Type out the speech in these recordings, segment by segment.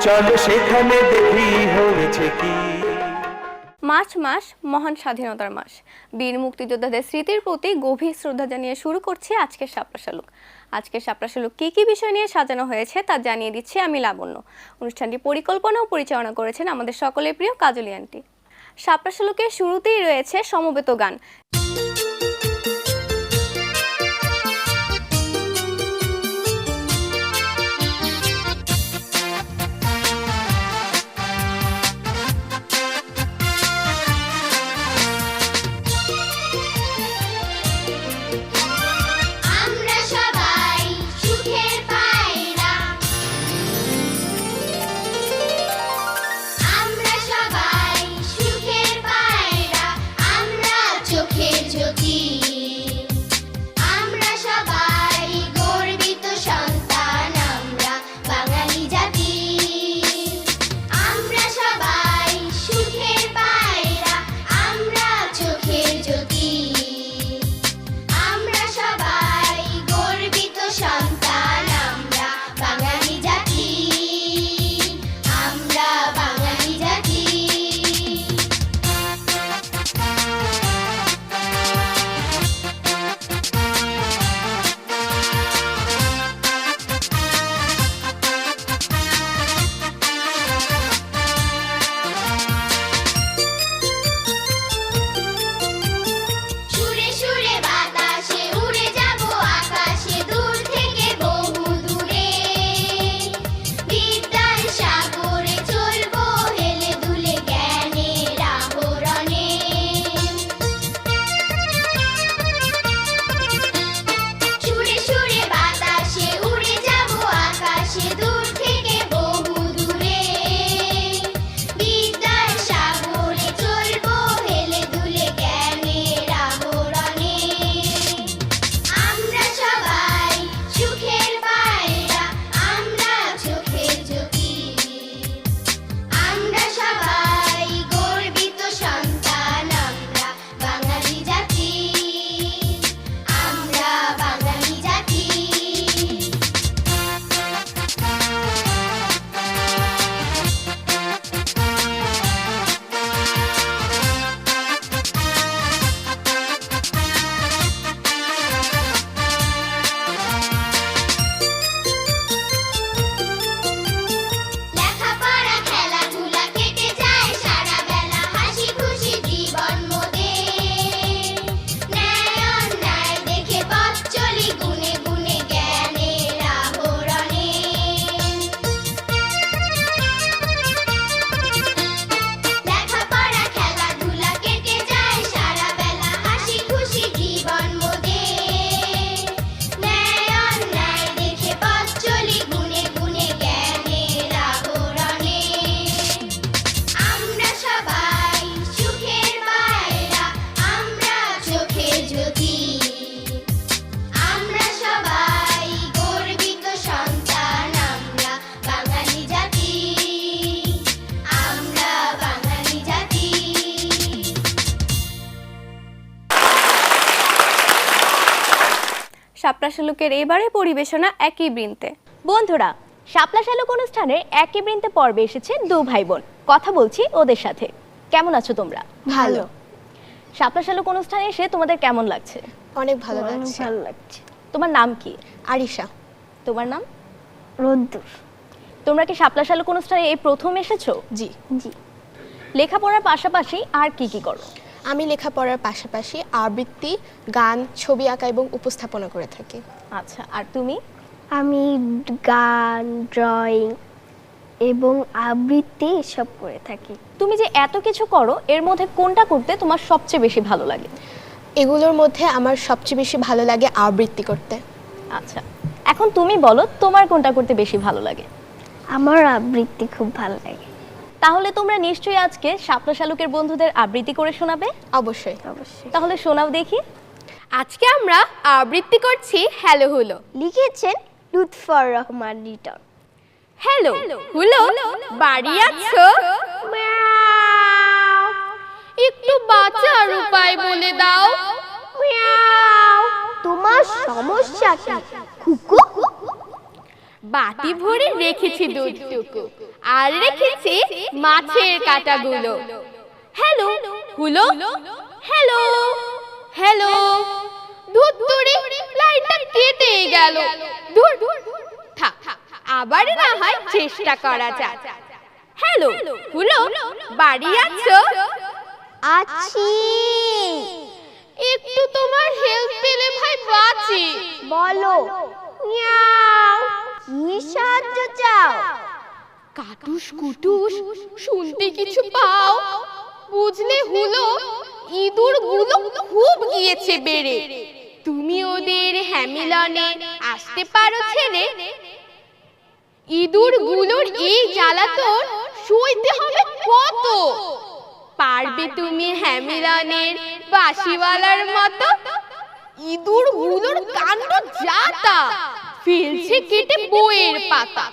চলো সেখানে দেখি হয়েছে কি। মার্চ মাস মহান স্বাধীনতার মাস। বীর মুক্তিযোদ্ধাদের স্মৃতির প্রতি গভীর শ্রদ্ধা জানিয়ে শুরু করছি আজকের শাপলা শালুক। আজকের শাপলা শালুক কী কী বিষয় নিয়ে সাজানো হয়েছে তা জানিয়ে দিচ্ছি আমি লাবণ্য। অনুষ্ঠানটি পরিকল্পনা ও পরিচালনা করেছেন আমাদের সকলের প্রিয় কাজলি আন্টি। শাপলা শালুকের শুরুতেই রয়েছে সমবেত গান। শাপলা শালুকের এবারে পরিবেশনা একই বৃন্তে। বন্ধুরা, শাপলা শালুক অনুষ্ঠানের একই বৃন্তে পর্বে এসেছে দু ভাই বোন। কথা বলছি ওদের সাথে। কেমন আছো তোমরা? ভালো। শাপলা শালুক অনুষ্ঠানে এসে তোমাদের কেমন লাগছে? অনেক ভালো লাগছে। তোমার নাম কি? আরিশা। তোমার নাম? রোদ্দুর। তোমরা কি শাপলা শালুক অনুষ্ঠানে এই প্রথম এসেছো? জি। লেখাপড়ার পাশাপাশি আর কি কি করো? আমি লেখাপড়ার পাশাপাশি আবৃত্তি, গান, ছবি আঁকা এবং উপস্থাপনা করে থাকি। আচ্ছা, আর তুমি? আমি গান, ড্রয়িং এবং আবৃত্তি সব করে থাকি। তুমি যে এত কিছু করো, এর মধ্যে কোনটা করতে তোমার সবচেয়ে বেশি ভালো লাগে? এগুলোর মধ্যে আমার সবচেয়ে বেশি ভালো লাগে আবৃত্তি করতে। আচ্ছা, এখন তুমি বলো তোমার কোনটা করতে বেশি ভালো লাগে? আমার আবৃত্তি খুব ভালো লাগে। তাহলে তোমরা নিশ্চয়ই আজকে শাপলা শালুকের বন্ধুদের আবৃত্তি করে শোনাবে? অবশ্যই। তাহলে শোনাও দেখি। আজকে আমরা আবৃত্তি করছি হ্যালো হুলো। লিখেছেন লুৎফর রহমান রিটন। হ্যালো হুলো, বাড়ি আছো? একটু বাঁচার উপায় বলে দাও। তোমার সমস্যা কি খুকু? বাটি ভরে রেখেছি দুধটুকু, আর রেখেছি মাছের কাঁটাগুলো। হ্যালো হুলো, হ্যালো হ্যালো। ধুর ধরে লাইনটা কেটে গেল। ধুর থাক, আবার না হয় চেষ্টা করা যাক। হ্যালো হুলো, বাড়ি আছো? আছি। একটু তোমার হেল্প পেলে ভাই বাঁচি। বলো। মিয়াও। কি সাহায্য চাও? কাটুস কুটুস শুনতে কিছু পাও? বুঝলে হলো, ইঁদুর গুলো খুব গিয়েছে বেড়ে। তুমি ওদের হ্যামিলনে আসতে পারো ছেড়ে? ইঁদুর গুলোর এই জ্বালাতন সইতে হবে কত? পারবে তুমি হ্যামিলনের বাঁশিওয়ালার মতো? ইঁদুর গুলোর কাণ্ড যাতা, ফেলছে কেটে বইয়ের পাতা।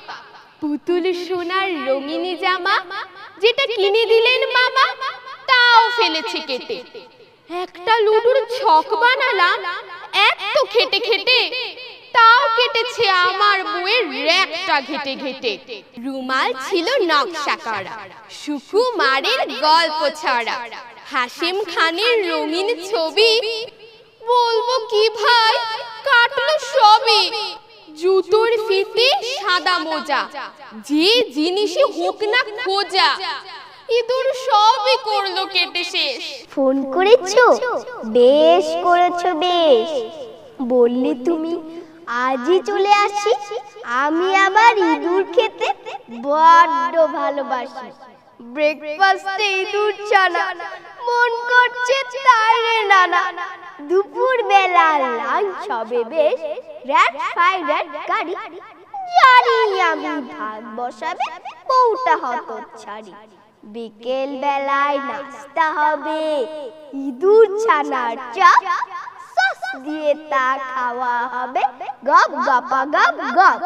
পুতুল সোনার রঙিনী জামা, যেটা কিনে দিলেন মামা, তাও ফেলেছে কেটে। একটা লুডুর ছক বানালাম এত খেটে খেটে, তাও কেটেছে আমার বউয়ের র্যাকটা ঘেটে ঘেটে। রুমাল ছিল নকশা করা, সুকুমারের গল্প ছড়া, হাসিম খানের রঙিন ছবি। বলবো কি ভাই, কাটলো সবই। জুতোর ফিতে সাদা মোজা, যে জিনিসই হোক না খোঁজা, ইঁদুর সবই করলো কেটে শেষ। ফোন করেছো? বেশ করেছো বেশ। বললে তুমি আজই চলে আসি। আমি আবার ইঁদুর খেতে বড্ড ভালোবাসি। ব্রেকফাস্টে ইঁদুর ছানা, মন করছে তাই রে নানা। দুপুর বেলা লাঞ্চ হবে বেশ, র্যাট ফ্রাইড র্যাট কারি। জানি আমি ভাত বসাবে বউটা হতচ্ছাড়ি। বিকেল বেলায় নাস্তা হবে ইঁদুর ছানার চাপ, সস দিয়ে তা খাওয়া হবে গপ গপা গপ গপ।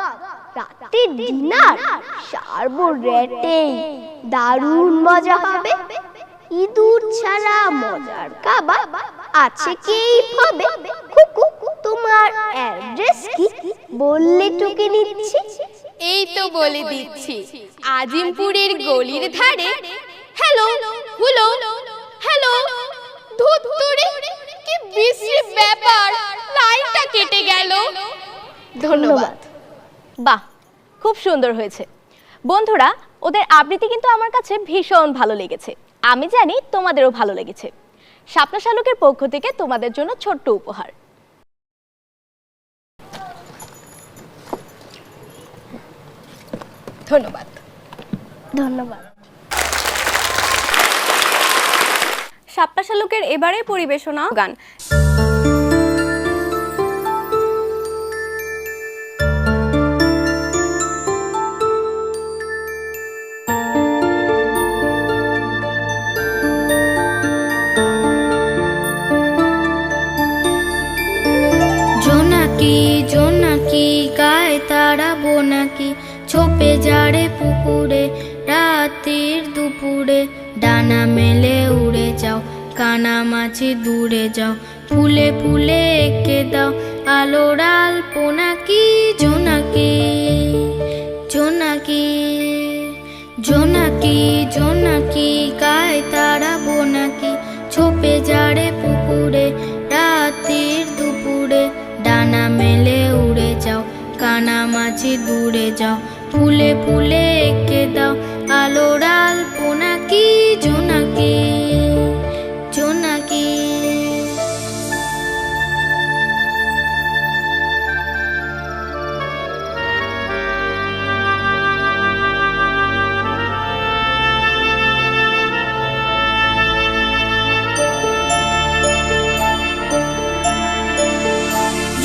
রাতে ডিনার সারবো রেটে, দারুণ মজা হবে। ইঁদুর ছাড়া মজার কাবাব আছে কেই হবে। কুকু, তোমার অ্যাড্রেস কি বললে টুকে নিচ্ছি। এই তো বলে দিচ্ছি, আজিমপুরের গলির ধারে। হ্যালো হুলো, হ্যালো। ধুত্তুরি, কি বিশ্রী ব্যাপার, লাইনটা কেটে গেল। ধন্যবাদ। বাহ, খুব সুন্দর হয়েছে। বন্ধুরা, ওদের আবৃত্তি কিন্তু আমার কাছে ভীষণ ভালো লেগেছে। আমি জানি তোমাদেরও ভালো লেগেছে। শাপলা শালুকের পক্ষ থেকে তোমাদের জন্য ছোট্ট উপহার। ধন্যবাদ। ধন্যবাদ। শাপলা শালুকের এবারে পরিবেশনা গান। জোনাকি জোনাকি গায়ে তাড়াবো নাকি, ছোপে যাড়ে পুকুরে রাতের দুপুরে। ডানা মেলে উড়ে যাও, কানামাছি দূরে যাও, ফুলে ফুলে এঁকে দাও আলোর আলপনাকি। জোনাকি জোনাকি জোনাকি জোনাকি গায়ে তাড়াবো নাকি, ছোপে যাড়ে পুকুরে রাতের দুপুরে। ডানা মেলে উড়ে যাও, কানামাছি দূরে যাও, ফুলে ফুলে এঁকে দাও আলোর আলপনাকি। জোনাকি জোনাকি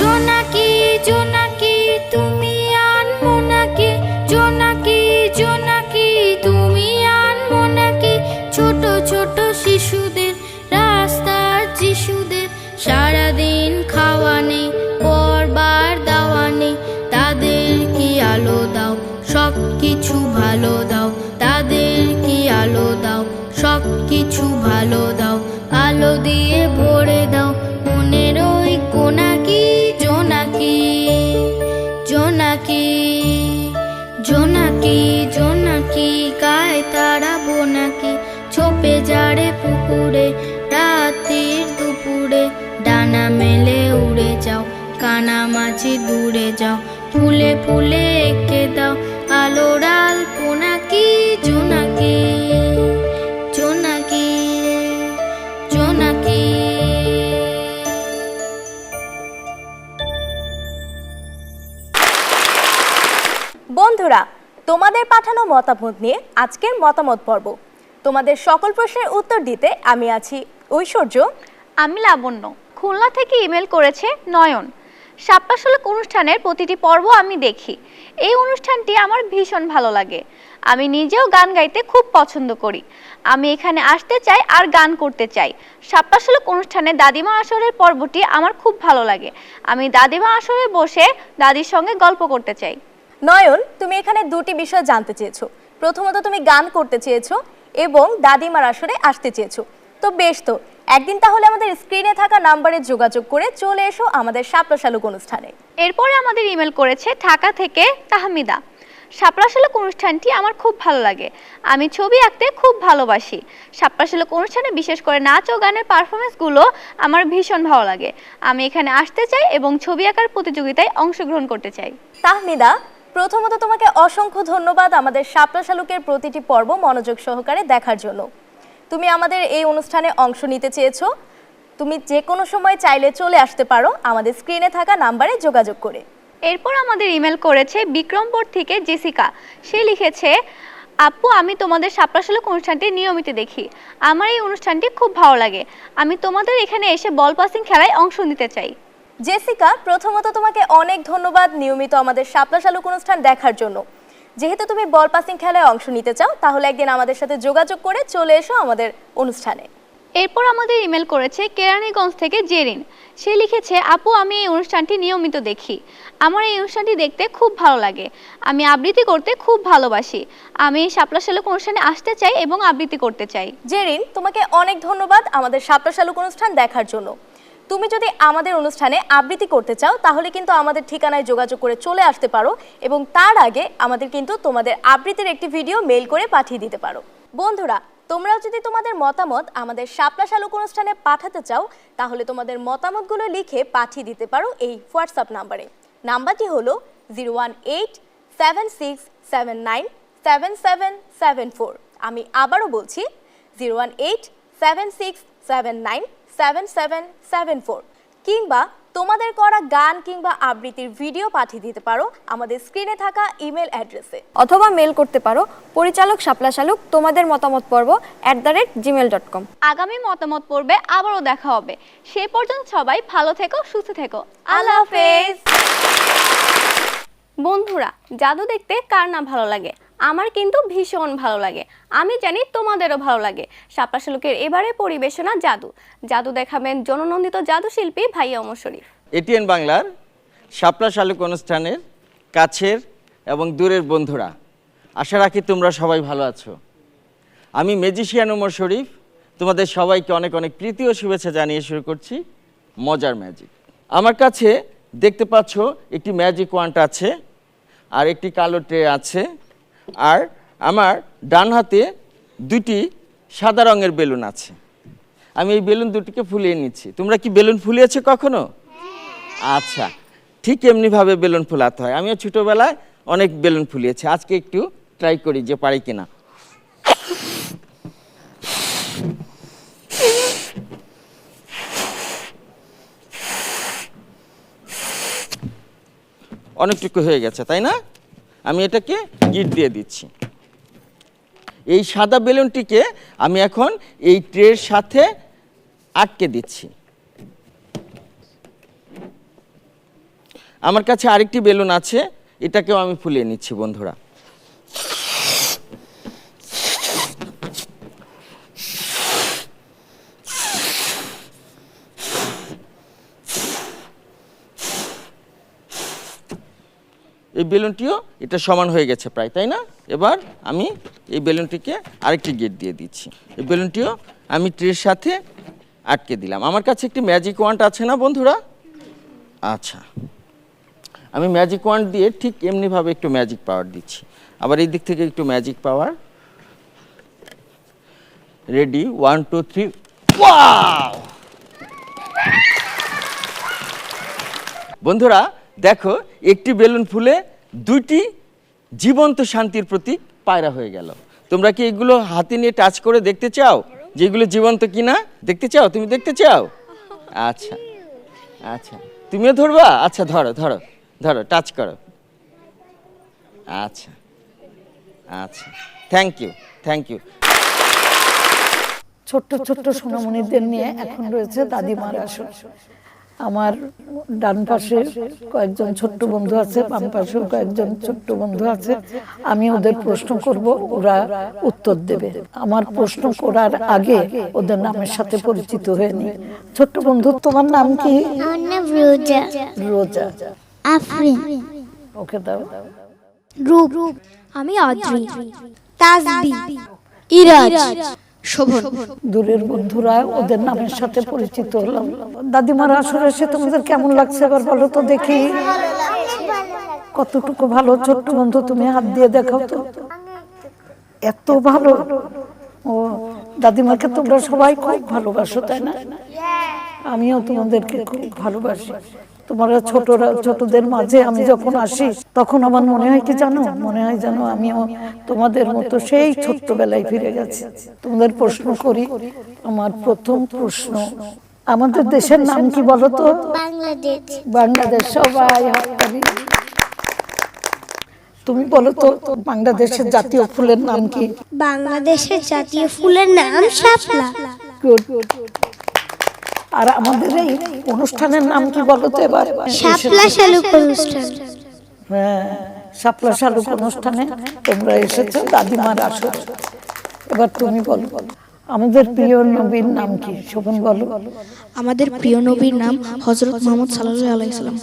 জোনাকি জোনাকি তুমি আনমো নাকি, জোনাকি জোনাকি তুমি আনমো নাকি। ছোট ছোট শিশুদের, রাস্তার যিশুদের, সারাদিন খাওয়া নেই পরবার দাওয়া নেই। তাদের কি আলো দাও, সব কিছু ভালো দাও। তাদের কি আলো দাও, সব কিছু ভালো দাও। আলো দিয়ে ভরে দাও মনের ওই কোনাকি। জোনাকি জোনাকি জোনাকি জোনাকি ফুলে এঁকে দাও আলোর আলপনা কি জোনাকি জোনাকি জোনাকি। বন্ধুরা, তোমাদের পাঠানো মতামত নিয়ে আজকের মতামত পর্ব। তোমাদের সকল প্রশ্নের উত্তর দিতে আমি আছি ঐশ্বর্য। আমি লাবণ্য। খুলনা থেকে ইমেল করেছে নয়ন। শাপলা অনুষ্ঠানের প্রতিটি পর্ব আমি দেখি। এই অনুষ্ঠানটি আমার ভীষণ ভালো লাগে। আমি নিজেও গান গাইতে খুব পছন্দ করি। আমি এখানে আসতে চাই আর গান করতে চাই। শাপলা অনুষ্ঠানে দাদিমা আসরের পর্বটি আমার খুব ভালো লাগে। আমি দাদিমা আসরে বসে দাদির সঙ্গে গল্প করতে চাই। নয়ন, তুমি এখানে দুটি বিষয় জানতে চেয়েছো। প্রথমত তুমি গান করতে চেয়েছো এবং দাদিমার আসরে আসতে চেয়েছো। তো বেশ, তো একদিন তাহলে আমাদের স্ক্রিনে থাকা নাম্বারে যোগাযোগ করে চলে এসো আমাদের শাপলা শালুক অনুষ্ঠানে। এরপরে আমাদের ইমেল করেছে ঢাকা থেকে তাহমিদা। শাপলা শালুক অনুষ্ঠানটি আমার খুব ভালো লাগে। আমি ছবি আঁকতে খুব ভালোবাসি। শাপলা শালুক অনুষ্ঠানে বিশেষ করে নাচ ও গানের পারফরমেন্সগুলো আমার ভীষণ ভালো লাগে। আমি এখানে আসতে চাই এবং ছবি আঁকার প্রতিযোগিতায় অংশগ্রহণ করতে চাই। তাহমিদা, প্রথমত তোমাকে অসংখ্য ধন্যবাদ আমাদের শাপলা শালুকের প্রতিটি পর্ব মনোযোগ সহকারে দেখার জন্য। তুমি আমাদের এই অনুষ্ঠানে অংশ নিতে চেয়েছো। তুমি যে কোনো সময় চাইলে চলে আসতে পারো আমাদের স্ক্রিনে থাকা নাম্বারে যোগাযোগ করে। এরপর আমাদের ইমেল করেছে বিক্রমপুর থেকে জেসিকা। সে লিখেছে, আপু, আমি তোমাদের শাপলা শালুক অনুষ্ঠানটি নিয়মিত দেখি। আমার এই অনুষ্ঠানটি খুব ভালো লাগে। আমি তোমাদের এখানে এসে বল পাসিং খেলায় অংশ নিতে চাই। জেসিকা, প্রথমত তোমাকে অনেক ধন্যবাদ নিয়মিত আমাদের শাপলা শালুক অনুষ্ঠান দেখার জন্য। যেহেতু তুমি বল পাসিং খেলায় অংশ নিতে চাও, তাহলে একদিন আমাদের সাথে যোগাযোগ করে চলে এসো আমাদের অনুষ্ঠানে। এরপর আমাদের ইমেল করেছে কেরানীগঞ্জ থেকে জেরিন। সে লিখেছে, আপু, আমি এই অনুষ্ঠানটি নিয়মিত দেখি। আমার এই অনুষ্ঠানটি দেখতে খুব ভালো লাগে। আমি আবৃত্তি করতে খুব ভালোবাসি। আমি শাপলা শালুক অনুষ্ঠানে আসতে চাই এবং আবৃত্তি করতে চাই। জেরিন, তোমাকে অনেক ধন্যবাদ আমাদের শাপলা শালুক অনুষ্ঠান দেখার জন্য। তুমি যদি আমাদের অনুষ্ঠানে আবৃত্তি করতে চাও, তাহলে কিন্তু আমাদের ঠিকানায় যোগাযোগ করে চলে আসতে পারো এবং তার আগে আমাদের কিন্তু তোমাদের আবৃত্তির একটি ভিডিও মেইল করে পাঠিয়ে দিতে পারো। বন্ধুরা, তোমরাও যদি তোমাদের মতামত আমাদের শাপলা শালুক অনুষ্ঠানে পাঠাতে চাও, তাহলে তোমাদের মতামতগুলো লিখে পাঠিয়ে দিতে পারো এই হোয়াটসঅ্যাপ নাম্বারে। নাম্বারটি হলো 01876797774। আমি আবারও বলছি 01876797774, কিংবা তোমাদের করা গান কিংবা আবৃত্তির ভিডিও পাঠিয়ে দিতে পারো আমাদের স্ক্রিনে থাকা ইমেল অ্যাড্রেসে, অথবা মেল করতে পারো পরিচালক শাপলা শালুক তোমাদের মতামত পর্ব @gmail.com। আগামী মতামত পর্বে আবারও দেখা হবে। সেই পর্যন্ত সবাই ভালো থেকো, সুস্থ থেকো। আল্লাহ হাফেজ। বন্ধুরা, জাদু দেখতে কার না ভালো লাগে? আমার কিন্তু ভীষণ ভালো লাগে। আমি জানি তোমাদেরও ভালো লাগে। শাপলা শালুকের এবারে পরিবেশনা জাদু। জাদু দেখাবেন জননন্দিত জাদু শিল্পী ভাইয়া ওমর শরীফ। এটিএন বাংলার শাপলা শালুক অনুষ্ঠানের কাছের এবং দূরের বন্ধুরা, আশা রাখি তোমরা সবাই ভালো আছো। আমি ম্যাজিশিয়ান ওমর শরীফ তোমাদের সবাইকে অনেক অনেক প্রীতি ও শুভেচ্ছা জানিয়ে শুরু করছি মজার ম্যাজিক। আমার কাছে দেখতে পাচ্ছ একটি ম্যাজিক ওয়ান্ড আছে, আর একটি কালো ট্রে আছে, আর আমার ডান হাতে দুটি সাদা রঙের বেলুন আছে। আমি এই বেলুন দুটিকে ফুলিয়ে নিচ্ছি। তোমরা কি বেলুন ফুলিয়েছো কখনো? আচ্ছা, ঠিক এমনিভাবে বেলুন ফুলাতে হয়। আমিও ছোটোবেলায় অনেক বেলুন ফুলিয়েছি। আজকে একটু ট্রাই করি যে পারি কিনা। অনেকটুকু হয়ে গেছে, তাই না? আমি এটাকে গিট দিয়ে দিচ্ছি। এই সাদা বেলুনটিকে আমি এখন এই ট্রের সাথে আটকে দিচ্ছি। আমার কাছে আরেকটি বেলুন আছে, এটাকেও আমি ফুলিয়ে নিচ্ছি বন্ধুরা। এই বেলুনটিও এটা সমান হয়ে গেছে প্রায়, তাই না? এবার আমি এই বেলুনটিকে আরেকটি গেট দিয়ে দিচ্ছি। এই বেলুনটিও আমি ট্রের সাথে আটকে দিলাম। আমার কাছে একটি ম্যাজিক ওয়ান্ড আছে না বন্ধুরা? আচ্ছা, আমি ম্যাজিক ওয়ান্ড দিয়ে ঠিক এমনিভাবে একটু ম্যাজিক পাওয়ার দিচ্ছি। আবার এই দিক থেকে একটু ম্যাজিক পাওয়ার। Ready, 1 2 3, wow! বন্ধুরা দেখো, একটি বেলুন ফুলে দুইটি জীবন্ত শান্তির প্রতীক পায়রা হয়ে গেল। তোমরা কি এগুলো হাতে নিয়ে টাচ করে দেখতে চাও যে এগুলো জীবন্ত কিনা? দেখতে চাও? তুমি দেখতে চাও? আচ্ছা আচ্ছা, তুমিও ধরবা? আচ্ছা, ধরো ধরো ধরো, টাচ করো। আচ্ছা আচ্ছা, থ্যাংক ইউ থ্যাংক ইউ। ছোট্ট ছোট্ট সোনামণিদের নিয়ে এখন রয়েছে দাদিমার আসর। আমার ডান পাশে কয়েকজন ছোট্ট বন্ধু আছে, বাম পাশেও কয়েকজন ছোট্ট বন্ধু আছে। আমি ওদের প্রশ্ন করব, ওরা উত্তর দেবে। আমার প্রশ্ন করার আগে ওদের নামের সাথে পরিচিত হয়ে নি। ছোট্ট বন্ধু, তোমার নাম কি? আমার নাম রোজা। রোজা। আফরিন। ওকে দাও। রূপ। আমি অদ্রি। তাসবি। ইরাজ। শোভন। দূরের বন্ধুরা, ওদের নামের সাথে পরিচিত হলাম। দাদিমার আসরে এসে তোমাদের কেমন লাগছে এবার বলো তো দেখি। কতটুকু ভালো? ছোট্ট বন্ধু, তুমি হাত দিয়ে দেখাও তো। এত ভালো? ও, দাদিমাকে তোমরা সবাই খুব ভালোবাসো, তাই না? আমিও তোমাদেরকে খুব ভালোবাসি। তোমরা ছোটদের মাঝে আমি যখন আসি তখন আমার মনে হয় কি জানো, মনে হয় যেন আমিও তোমাদের মতো সেই ছোট্টবেলায় ফিরে গেছি। তোমাদের প্রশ্ন করি। আমার প্রথম প্রশ্ন, আমাদের দেশের নাম কি বলো তো? বাংলাদেশ। বাংলাদেশ। সবাই হাততালি। তুমি বলো তো, বাংলাদেশের জাতীয় ফুলের নাম কি? বাংলাদেশের জাতীয় ফুলের নাম শাপলা। গুড। আর আমাদের এই অনুষ্ঠানের নাম কি বলো তো এবার? শাপলা শালুক অনুষ্ঠান। হ্যাঁ, শাপলা শালুক অনুষ্ঠানে তোমরা এসেছো দাদিমার আসরে। এবার তুমি বলো, আমাদের প্রিয় নবীর নাম কি? শোভন বলো। আমাদের প্রিয় নবীর নাম হযরত মুহাম্মদ সাল্লাল্লাহু আলাইহি সাল্লাম।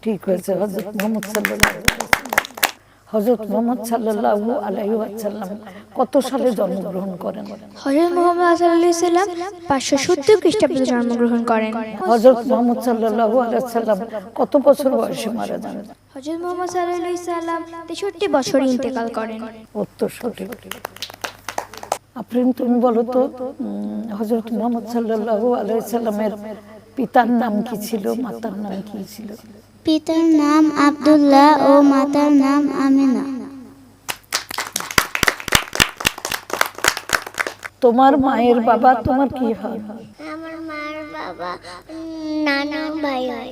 ঠিক হয়েছে, হযরত মুহাম্মদ সাল্লাল্লাহু আলাইহি ওয়াসাল্লাম। হযরত মুহাম্মদ সাল্লাল্লাহু আলাইহি ওয়াসাল্লাম কত সালে জন্মগ্রহণ করেন? হযরত মুহাম্মদ সাল্লাল্লাহু আলাইহি সাল্লাম 570 খ্রিস্টাব্দে জন্মগ্রহণ করেন। হযরত মুহাম্মদ সাল্লাল্লাহু আলাইহি ওয়াসাল্লাম কত বছর বয়সে মারা যান? হযরত মুহাম্মদ সাল্লাল্লাহু আলাইহি সাল্লাম 63 বছরে ইন্তেকাল করেন। উত্তর সঠিক। আফরিন, তুমি বলো তো, হযরত মুহাম্মদ সাল্লাল্লাহু আলাইহি ওয়াসাল্লামের পিতার নাম কি ছিল, মাতার নাম কি ছিল? পিতার নাম আব্দুল্লাহ ও মাতার নাম আমিনা। তোমার মায়ের বাবা তোমার কি হয়? আমার মার বাবা নানা ভাই হয়।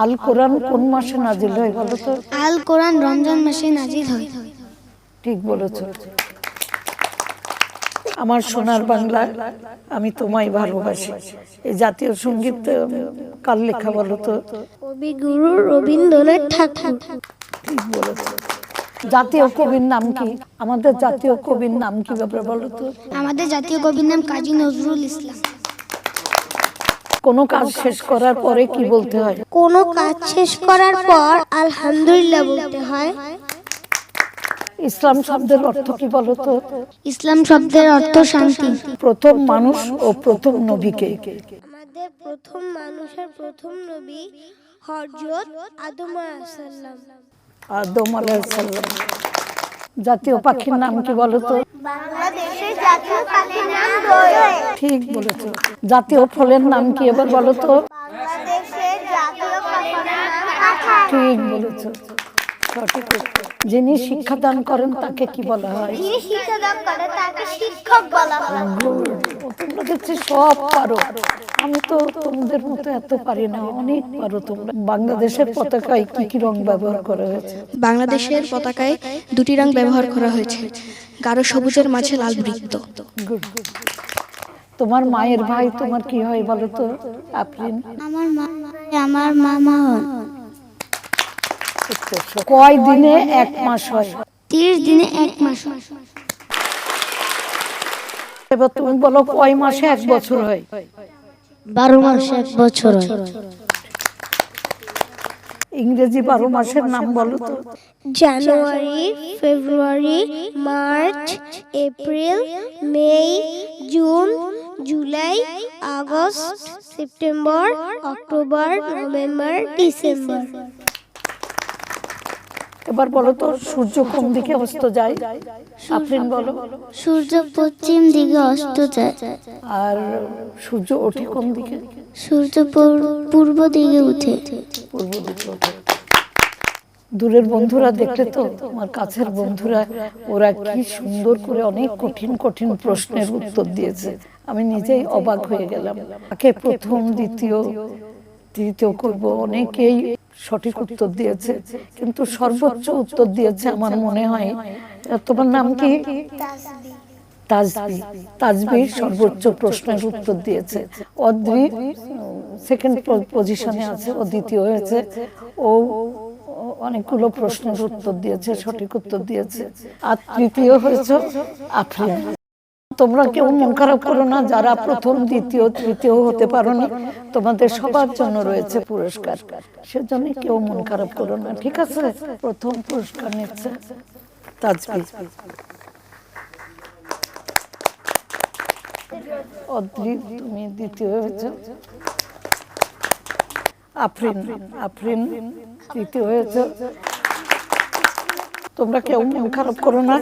আল কোরআন কোন মাসে নাজিল হয় বলো তো? আল কোরআন রমজান মাসে নাজিল হয়। ঠিক বলেছ। আমার সোনার বাংলা, আমি তোমায় ভালোবাসি, এই জাতীয় সঙ্গীত কার লেখা বলো তো? কবিগুরু রবীন্দ্রনাথ ঠাকুর। ঠিক বলেছ। জাতীয় কবির নাম কি? আমাদের জাতীয় কবির নাম কি ব্যাপারে বলো তো? আমাদের জাতীয় কবির নাম কাজী নজরুল ইসলাম। কোনো কাজ শেষ করার পরে কি বলতে হয়? কোনো কাজ শেষ করার পর আলহামদুলিল্লাহ বলতে হয়। ইসলাম শব্দের অর্থ কি বলো তো? ইসলাম শব্দের অর্থ শান্তি। প্রথম মানুষ ও প্রথম নবীকে? আমাদের প্রথম মানুষের প্রথম নবী হযরত আদম আলাইহিস সালাম। আদম আলাইহিস সালাম। জাতীয় পাখির নাম কি বলো তো? বাংলাদেশের জাতীয় পাখির নাম দোয়েল। ঠিক বলেছো। জাতীয় ফলের নাম কি এবার বলো তো? বাংলাদেশের জাতীয় ফলের নাম কাঁঠাল। ঠিক বলেছো, সঠিক উত্তর। যিনি শিক্ষাদান করেন তাকে কি বলা হয়? যিনি শিক্ষাদান করেন তাকে শিক্ষক বলা হয়। তোমরা দেখছি সব পারো, আমি তো তোমাদের মতো এত পারি না, অনেক পারো তোমরা। বাংলাদেশের পতাকায় কি কি রং ব্যবহার করা হয়েছে? বাংলাদেশের পতাকায় দুটি রং ব্যবহার করা হয়েছে, গাঢ় সবুজের মাঝে লাল বৃত্ত। তোমার মায়ের ভাই তোমার কি হয় বলো তো আফরিন? আমার মামা হন। কয় দিনে এক মাস হয়? 30 দিনে 1 মাস হয়। এবার তুমি বলো কয় মাসে 1 বছর হয়? 12 মাসে 1 বছর হয়। ইংরেজি 12 মাসের নাম বলো তো? January, February, March, April, May, June, July, August, September, October, November, December. এবার বলো তো সূর্য কোন দিকে অস্ত যায়? আফরিন বলো। সূর্য পশ্চিম দিকে অস্ত যায়। আর সূর্য ওঠে কোন দিকে? সূর্য পূর্ব দিকে ওঠে। পূর্ব দিকে ওঠে। দূরের বন্ধুরা দেখলে তো আমার কাছের বন্ধুরা ওরা কি সুন্দর করে অনেক কঠিন কঠিন প্রশ্নের উত্তর দিয়েছে, আমি নিজেই অবাক হয়ে গেলাম। তাকে প্রথম দ্বিতীয় তৃতীয় করব, অনেকেই সঠিক উত্তর দিয়েছে, কিন্তু সর্বোচ্চ উত্তর দিয়েছে আমার মনে হয়, তোমার নাম কি? তাজবি। তাজবি সর্বোচ্চ প্রশ্নের উত্তর দিয়েছে। অদ্রি সেকেন্ড পজিশনে আছে, ও দ্বিতীয় হয়েছে। ও অনেকগুলো প্রশ্নের উত্তর দিয়েছে, সঠিক উত্তর দিয়েছে। আর তৃতীয় হয়েছে আফরিন। তোমরা কেউ মন খারাপ করো না, যারা প্রথম দ্বিতীয় তৃতীয় হতে পারো না, তোমাদের সবার জন্য রয়েছে পুরস্কার, সেজন্য কেউ মন খারাপ করো না, ঠিক আছে? প্রথম পুরস্কার নিচ্ছে তাজবি। অদ্রি তুমি দ্বিতীয় হয়েছে। আফরিন, আফরিন তৃতীয় হয়েছে। তোমরা কেউ মন খারাপ করো না,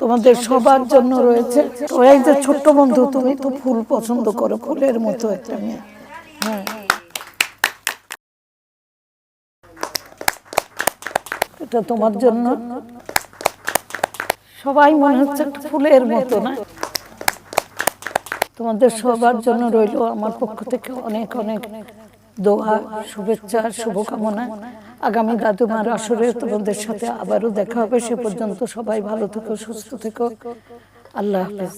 তোমাদের সবার জন্য রয়েছে। তো এই যে ছোট্ট বন্ধু, তুমি তো ফুল পছন্দ করো, ফুলের মতো একটা মেয়ে। হ্যাঁ, এটা তোমার জন্য। সবাই মনে হচ্ছে একটা ফুলের মতো না? তোমাদের সবার জন্য রইল আমার পক্ষ থেকে অনেক অনেক দোয়া, শুভেচ্ছা, শুভকামনা। আগামী দাদুমার আসরে তোমাদের সাথে আবারও দেখা হবে। সে পর্যন্ত সবাই ভালো থেকো, সুস্থ থেকো। আল্লাহ হাফেজ।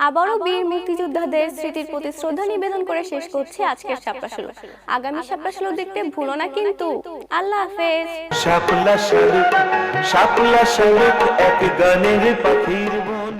আবারও বীর মুক্তিযোদ্ধাদের স্মৃতির প্রতি শ্রদ্ধা নিবেদন করে শেষ করছি আজকের শাপলা শালুক। আগামী শাপলা শালুক দেখতে ভুলো না কিন্তু। আল্লাহ হাফেজ। শাপলা শালুক, শাপলা শালুক এক গানের পাখির মন।